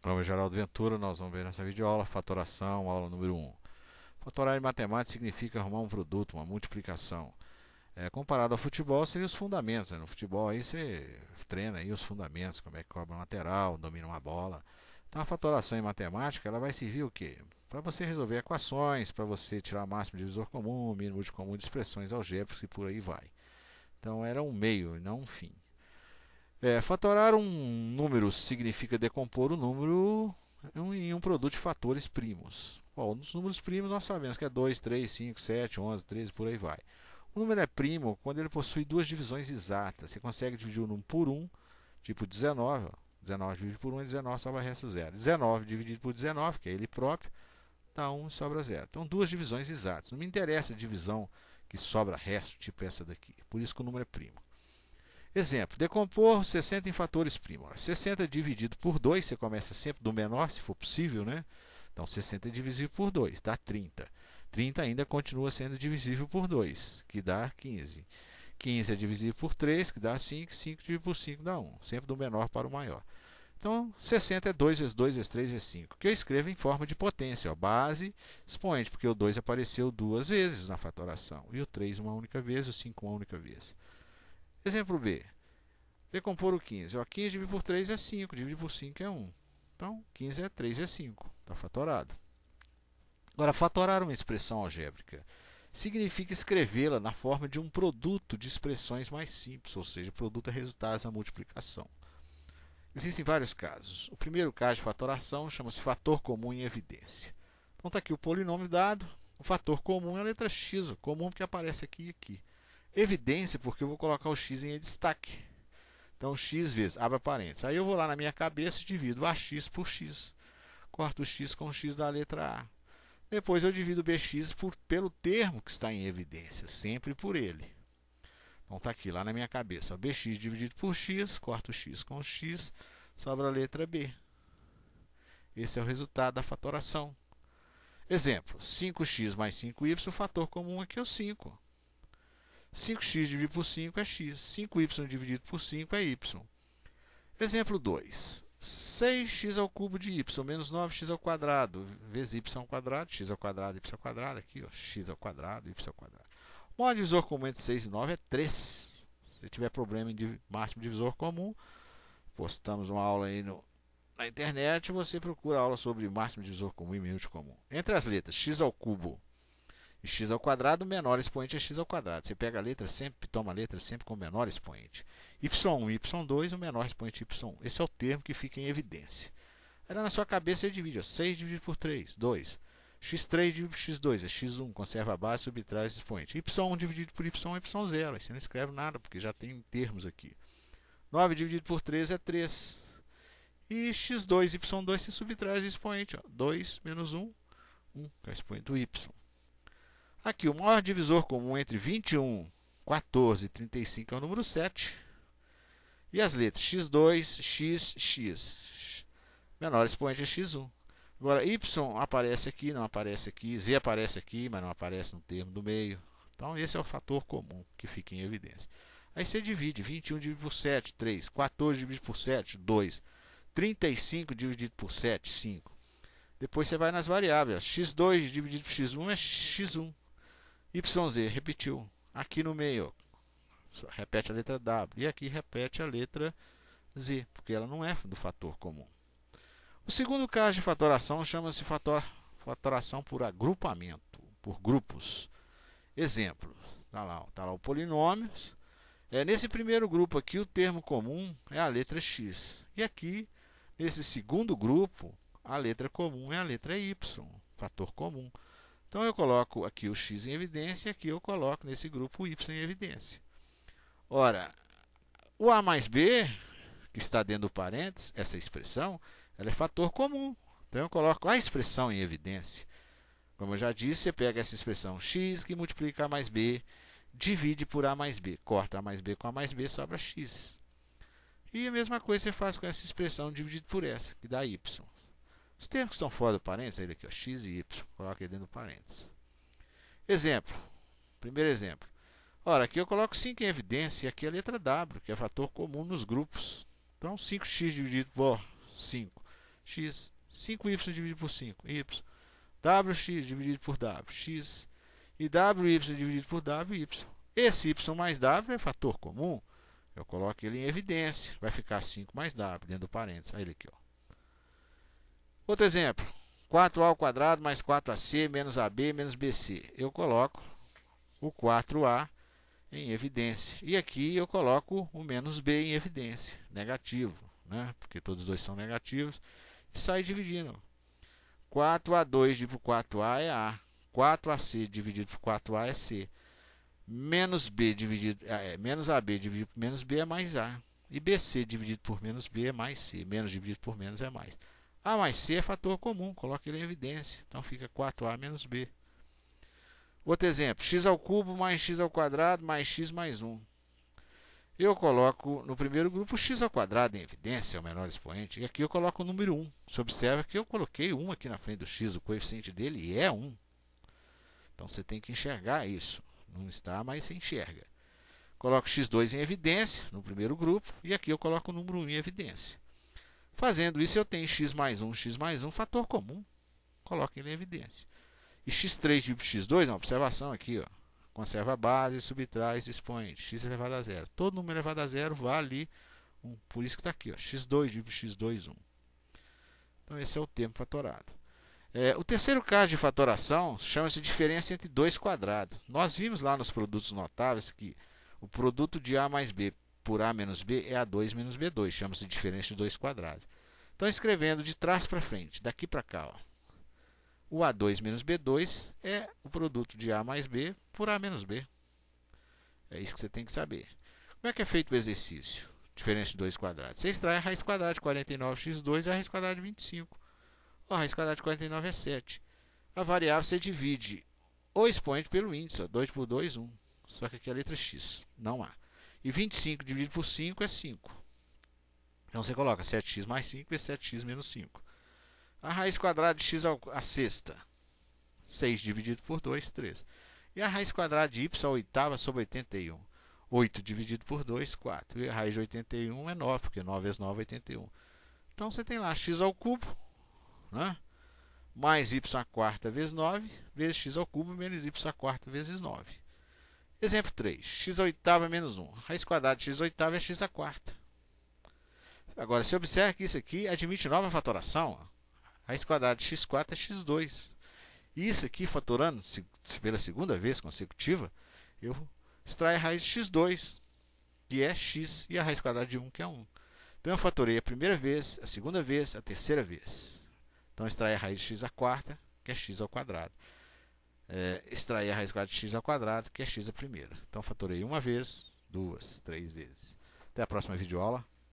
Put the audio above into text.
Nome é Geraldo Ventura, nós vamos ver nessa videoaula fatoração, aula número 1. Fatorar em matemática significa arrumar um produto, uma multiplicação. Comparado ao futebol, seriam os fundamentos. No futebol aí você treina aí os fundamentos, como é que cobra uma lateral, domina uma bola. Então a fatoração em matemática ela vai servir o quê? Para você resolver equações, para você tirar o máximo divisor comum, mínimo de comum de expressões algébricas e por aí vai. Então era um meio e não um fim. Fatorar um número significa decompor o número em um produto de fatores primos. Bom, os números primos nós sabemos que é 2, 3, 5, 7, 11, 13, por aí vai. O número é primo quando ele possui duas divisões exatas. Você consegue dividir o número por 1, tipo 19. 19 dividido por 1 é 19, sobra resto 0. 19 dividido por 19, que é ele próprio, dá 1 e sobra 0. Então, duas divisões exatas. Não me interessa a divisão que sobra resto, tipo essa daqui. Por isso que o número é primo. Exemplo, decompor 60 em fatores primos. 60 dividido por 2, você começa sempre do menor, se for possível, né? Então 60 é divisível por 2, dá 30. 30 ainda continua sendo divisível por 2, que dá 15. 15 é divisível por 3, que dá 5. 5 dividido por 5 dá 1, sempre do menor para o maior. Então 60 é 2 vezes 2 vezes 3 vezes 5, que eu escrevo em forma de potência, ó, base, expoente, porque o 2 apareceu duas vezes na fatoração, e o 3 uma única vez, o 5 uma única vez. Exemplo B. Decompor o 15. 15 dividido por 3 é 5, dividido por 5 é 1. Então, 15 é 3 vezes 5. Está fatorado. Agora, fatorar uma expressão algébrica significa escrevê-la na forma de um produto de expressões mais simples, ou seja, produto é resultado da multiplicação. Existem vários casos. O primeiro caso de fatoração chama-se fator comum em evidência. Então, está aqui o polinômio dado. O fator comum é a letra x, o comum que aparece aqui e aqui. Evidência, porque eu vou colocar o x em destaque. Então, x vezes, abre parênteses. Aí eu vou lá na minha cabeça e divido ax por x. Corto o x com o x da letra A. Depois eu divido bx pelo termo que está em evidência, sempre por ele. Então, está aqui, lá na minha cabeça. Bx dividido por x, corto o x com o x, sobra a letra B. Esse é o resultado da fatoração. Exemplo, 5x mais 5y, o fator comum aqui é o 5. 5x dividido por 5 é x. 5y dividido por 5 é y. Exemplo 2. 6x ao cubo de y menos 9x ao quadrado vezes y ao quadrado, x ao quadrado, y ao quadrado. Aqui, ó, x ao quadrado, y ao quadrado. O maior divisor comum entre 6 e 9 é 3. Se tiver problema em máximo divisor comum, postamos uma aula aí na internet, você procura aula sobre máximo divisor comum e mínimo comum. Entre as letras x ao cubo e x ao quadrado, o menor expoente é x ao quadrado. Você pega a letra sempre, toma a letra sempre com o menor expoente. y1 e y2, o menor expoente y1. Esse é o termo que fica em evidência. Aí lá na sua cabeça você divide, ó, 6 dividido por 3, 2. x3 dividido por x2 é x1, conserva a base, subtrai o expoente. y1 dividido por y é y0. Aí você não escreve nada, porque já tem termos aqui. 9 dividido por 3 é 3. E x2 e y2 se subtrai o expoente, ó, 2 menos 1, 1, que é o expoente do y. Aqui, o maior divisor comum entre 21, 14 e 35 é o número 7. E as letras x2, x, x. Menor expoente é x1. Agora, y aparece aqui, não aparece aqui. Z aparece aqui, mas não aparece no termo do meio. Então, esse é o fator comum que fica em evidência. Aí você divide. 21 dividido por 7, 3. 14 dividido por 7, 2. 35 dividido por 7, 5. Depois você vai nas variáveis. x2 dividido por x1 é x1. YZ, repetiu. Aqui no meio, ó, repete a letra W. E aqui repete a letra Z, porque ela não é do fator comum. O segundo caso de fatoração chama-se fatoração por agrupamento, por grupos. Exemplo, tá lá o polinômio. Nesse primeiro grupo aqui, o termo comum é a letra x. E aqui, nesse segundo grupo, a letra comum é a letra y, fator comum. Então, eu coloco aqui o x em evidência e aqui eu coloco nesse grupo o y em evidência. Ora, o a mais b, que está dentro do parênteses, essa expressão, ela é fator comum. Então, eu coloco a expressão em evidência. Como eu já disse, você pega essa expressão x que multiplica a mais b, divide por a mais b, corta a mais b com a mais b, sobra x. E a mesma coisa você faz com essa expressão dividido por essa, que dá y. Os termos que estão fora do parênteses, ele aqui, ó, x e y, coloca aí dentro do parênteses. Exemplo, primeiro exemplo. Ora, aqui eu coloco 5 em evidência e aqui a letra W, que é fator comum nos grupos. Então, 5x dividido por 5. x. 5y dividido por 5, y. wx dividido por w, x. E wy dividido por w, y. Esse y mais w é fator comum. Eu coloco ele em evidência. Vai ficar 5 mais w dentro do parênteses. Olha ele aqui, ó. Outro exemplo. 4a ao quadrado mais 4ac menos ab menos bc. Eu coloco o 4a em evidência. E aqui eu coloco o menos b em evidência. Negativo, né? Porque todos os dois são negativos. E sai dividindo. 4a2 dividido por 4a é a. 4ac dividido por 4a é c. Menos b dividido, menos ab dividido por menos b é mais a. E bc dividido por menos b é mais c. Menos dividido por menos é mais. A mais c é fator comum, coloque ele em evidência. Então fica 4a menos b. Outro exemplo, x ao cubo mais x ao quadrado mais x mais 1. Eu coloco no primeiro grupo x ao quadrado em evidência, é o menor expoente. E aqui eu coloco o número 1. Você observa que eu coloquei 1 aqui na frente do x, o coeficiente dele é 1. Então você tem que enxergar isso. Não está, mas você enxerga. Coloco x2 em evidência no primeiro grupo. E aqui eu coloco o número 1 em evidência. Fazendo isso, eu tenho x mais 1, fator comum. Coloco ele em evidência. E x3 dividido por x2, uma observação aqui, ó. Conserva a base, subtrai esse expoente. X elevado a zero. Todo número elevado a zero vale 1. Por isso que está aqui, ó. x2 dividido por x2, 1. Então esse é o termo fatorado. O terceiro caso de fatoração chama-se diferença entre dois quadrados. Nós vimos lá nos produtos notáveis que o produto de a mais b por a menos b é a2 menos b2. Chama-se diferença de dois quadrados. Então, escrevendo de trás para frente, daqui para cá, ó, o a2 menos b2 é o produto de a mais b por a menos b. É isso que você tem que saber. Como é que é feito o exercício? Diferença de dois quadrados. Você extrai a raiz quadrada de 49x2 e a raiz quadrada de 25. A raiz quadrada de 49 é 7. A variável você divide o expoente pelo índice. 2 por 2, 1. Só que aqui é a letra x. Não há. E 25 dividido por 5 é 5. Então você coloca 7x mais 5 vezes 7x menos 5. A raiz quadrada de x à sexta. 6 dividido por 2, 3. E a raiz quadrada de y à oitava sobre 81. 8 dividido por 2, 4. E a raiz de 81 é 9, porque 9 vezes 9 é 81. Então você tem lá x ao cubo, né? Mais y à quarta vezes 9, vezes x ao cubo menos y à quarta vezes 9. Exemplo 3. X à oitava menos 1. Raiz quadrada de x à oitava é x à quarta. Agora, você observa que isso aqui admite nova fatoração. Raiz quadrada de x4 é x2. E isso aqui, fatorando pela segunda vez consecutiva, eu extraio a raiz de x2, que é x, e a raiz quadrada de 1, que é 1. Então, eu fatorei a primeira vez, a segunda vez, a terceira vez. Então, extrair a raiz de x à quarta, que é x ao quadrado. Extrair a raiz quadrada de x ao quadrado, que é x à primeira. Então, fatorei uma vez, duas, três vezes. Até a próxima videoaula.